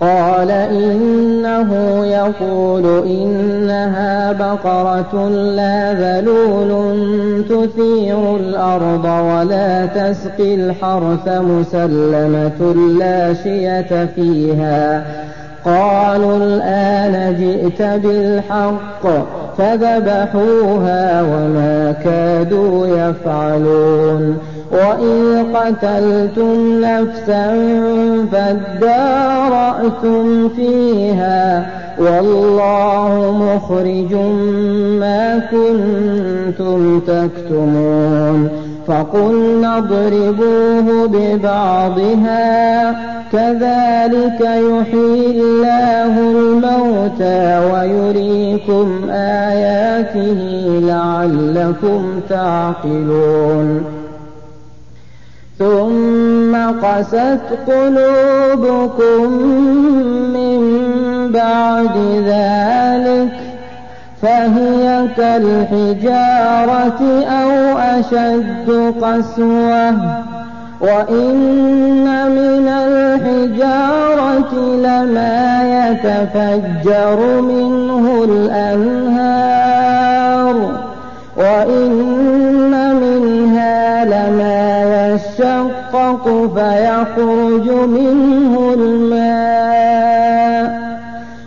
قال إنه يقول إنها بقرة لا ذلول تثير الأرض ولا تسقي الحرث مسلمة لا شية فيها. قالوا الآن جئت بالحق فذبحوها وما كادوا يفعلون. وإذ قتلتم نفسا فادارأتم فيها والله مخرج ما كنتم تكتمون. فقلنا اضربوه ببعضها كذلك يحيي الله الموتى ويريكم آياته لعلكم تعقلون. ثم قست قلوبكم من بعد ذلك فهي كالحجارة أو أشد قسوة. وإن من الحجارة لما يتفجر منه الأنهار وإن منها لما يشقق فيخرج منه الماء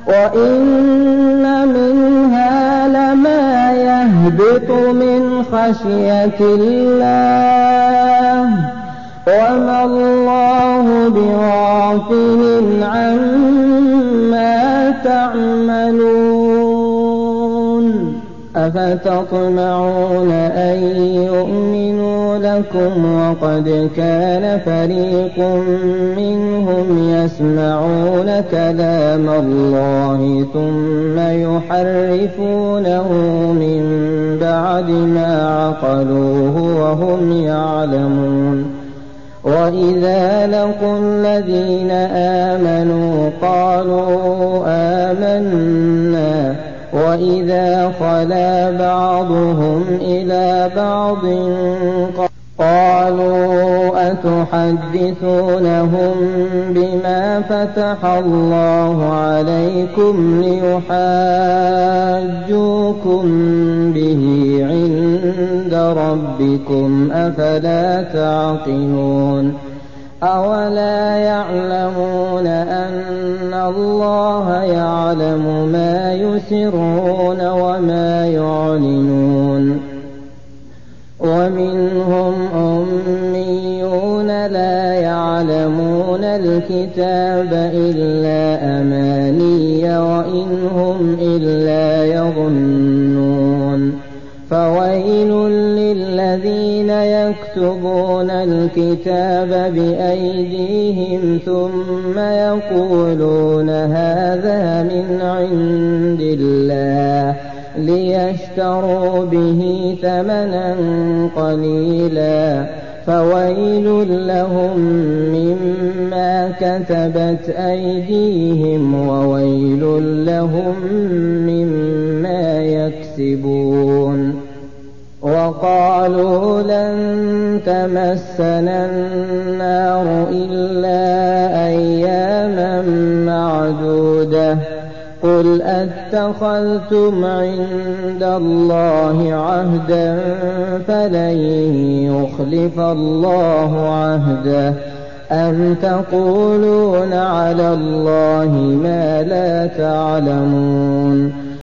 وإن منها لما يهبط من خشية الله وما الله بغافل عما تعملون. أفتطمعون أن يؤمنوا لكم وقد كان فريق منهم يسمعون كلام الله ثم يحرفونه من بعد ما عقلوه وهم يعلمون. وإذا لقوا الذين آمنوا قالوا آمنا وإذا خلا بعضهم إلى بعض قالوا أتحدثونهم بما فتح الله عليكم ليحاجوكم به عند ربكم أفلا تعقلون. أولا يعلمون أن الله يعلم ما يسرون وما يعلنون. ومنهم أميون لا يعلمون الكتاب إلا أماني وإن هم إلا يظنون. فويل للذين يكتبون الكتاب بأيديهم ثم يقولون هذا من عند الله ليشتروا به ثمنا قليلا فويل لهم مما كتبت أيديهم وويل لهم مما يكسبون. وقالوا لن تمسنا النار إلا أياما معدودة قل أتخذتم عند الله عهدا فلن يخلف الله عهده أم تقولون على الله ما لا تعلمون.